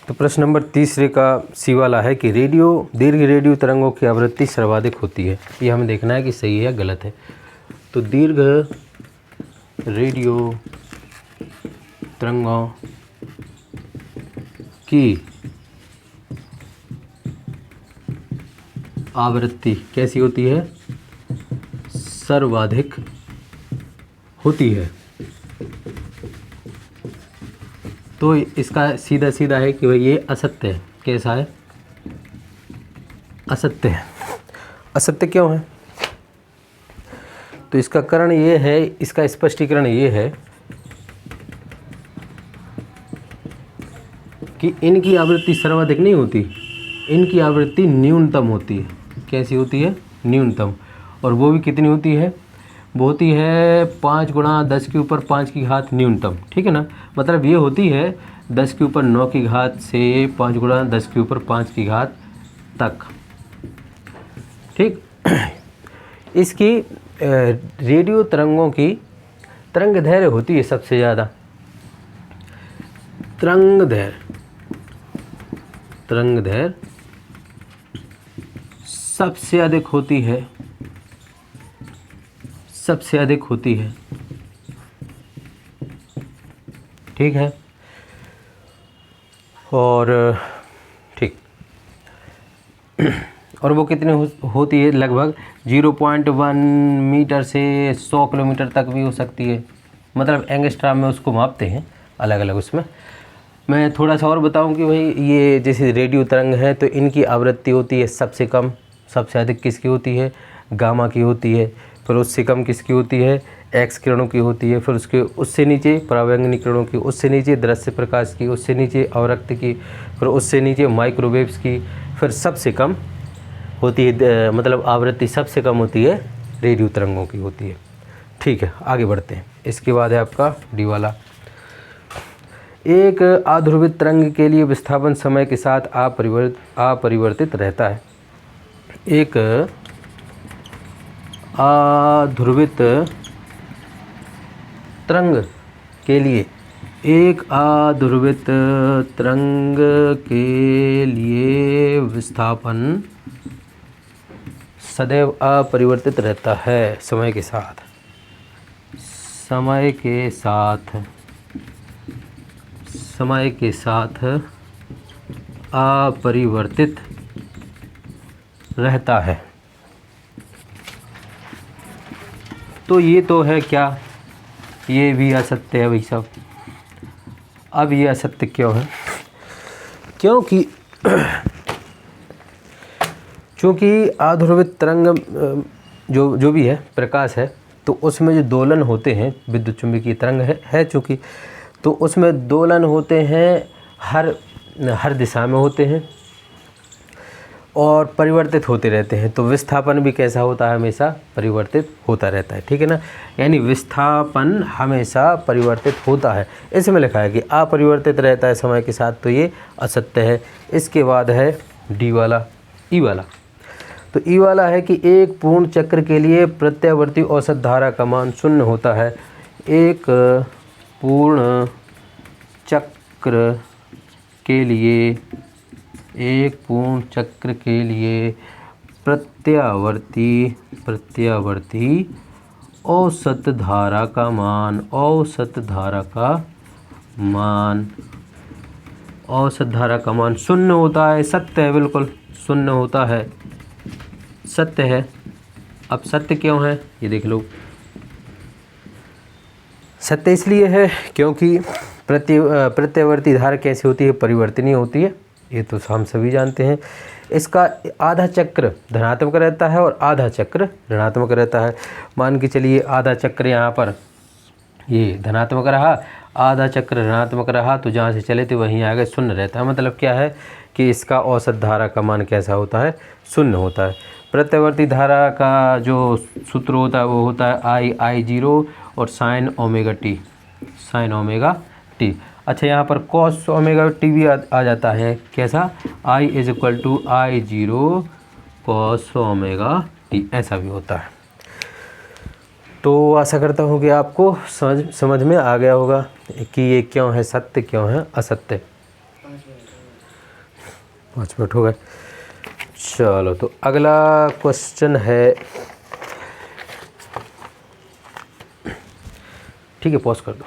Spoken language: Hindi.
तो प्रश्न नंबर 3 का सी वाला है कि दीर्घ रेडियो तरंगों की आवृत्ति सर्वाधिक होती है। ये हमें देखना है कि सही है या गलत है। तो दीर्घ रेडियो तरंगों की आवृत्ति कैसी होती है? सर्वाधिक होती है। तो इसका सीधा सीधा है कि भाई ये असत्य है। कैसा है? असत्य है। असत्य क्यों है? तो इसका कारण ये है, इसका स्पष्टीकरण ये है कि इनकी आवृत्ति सर्वाधिक नहीं होती, इनकी आवृत्ति न्यूनतम होती है। कैसी होती है? न्यूनतम। और वो भी कितनी होती है? वो होती है 5 गुणा 10 के ऊपर 5 की घात न्यूनतम। ठीक है ना? मतलब ये होती है 10 के ऊपर 9 की घात से 5 गुणा 10 के ऊपर 5 की घात तक। ठीक। इसकी रेडियो तरंगों की तरंग दैर्घ्य होती है सबसे ज़्यादा। तरंग दैर्घ्य सबसे अधिक होती है, सबसे अधिक होती है। ठीक है। और ठीक, और वो कितनी होती है? लगभग 0.1 मीटर से 100 किलोमीटर तक भी हो सकती है। मतलब एंगस्ट्राम में उसको मापते हैं अलग अलग। उसमें मैं थोड़ा सा और बताऊं कि भाई ये जैसे रेडियो तरंग है तो इनकी आवृत्ति होती है सबसे कम। सबसे अधिक किसकी होती है? गामा की होती है। फिर उससे कम किसकी होती है? एक्स किरणों की होती है। फिर उससे नीचे परावैंगनी किरणों की, उससे नीचे दृश्य प्रकाश की, उससे नीचे अवरक्त की, फिर उससे नीचे माइक्रोवेव्स की, फिर सबसे कम होती है, मतलब आवृत्ति सबसे कम होती है रेडियो तरंगों की होती है। ठीक है, आगे बढ़ते हैं। इसके बाद है आपका डी वाला। एक आध्रुवित तरंग के लिए विस्थापन समय के साथ अपरिवर्तित रहता है। एक आध्रुवित तरंग के लिए, एक आध्रुवित तरंग के लिए विस्थापन सदैव अपरिवर्तित रहता है समय के साथ। समय के साथ अपरिवर्तित रहता है। तो ये तो है क्या? ये भी असत्य है भाई साहब। अब ये असत्य क्यों है? क्योंकि आध्रुवित तरंग जो भी है प्रकाश है, तो उसमें जो दोलन होते हैं, विद्युत चुम्बकीय तरंग है चूँकि, तो उसमें दोलन होते हैं हर दिशा में होते हैं और परिवर्तित होते रहते हैं। तो विस्थापन भी कैसा होता है? हमेशा परिवर्तित होता रहता है। ठीक है ना? यानी विस्थापन हमेशा परिवर्तित होता है। इसमें लिखा है कि अपरिवर्तित रहता है समय के साथ, तो ये असत्य है। इसके बाद है डी वाला, ई वाला। तो ई वाला है कि एक पूर्ण चक्र के लिए प्रत्यावर्ती औसत धारा का मान 0 होता है। एक पूर्ण चक्र के लिए प्रत्यावर्ती औसत धारा का मान, औसत धारा का मान 0 होता है। सत्य है, बिल्कुल 0 होता है, सत्य है। अब सत्य क्यों है ये देख लो। सत्य इसलिए है क्योंकि प्रत्यावर्ती धारा कैसी होती है? परिवर्तनीय होती है। ये तो हम सभी जानते हैं। इसका आधा चक्र धनात्मक रहता है और आधा चक्र ऋणात्मक रहता है। मान के चलिए आधा चक्र यहाँ पर ये धनात्मक रहा, आधा चक्र ऋणात्मक रहा, तो जहाँ से चले थे वहीं आगे 0 रहता है। मतलब क्या है कि इसका औसत धारा का मान कैसा होता है? 0 होता है। प्रत्यावर्ती धारा का जो सूत्र होता है वो होता है I0 और साइन ओमेगा टी। अच्छा, यहाँ पर कॉस ओमेगा टी भी आ जाता है। कैसा? I = I0 cos omega T, ऐसा भी होता है। तो आशा करता हूँ कि आपको समझ में आ गया होगा कि ये क्यों है सत्य, क्यों है असत्य। 5 मिनट हो गए। चलो तो अगला क्वेश्चन है, ठीक है पॉज कर दो।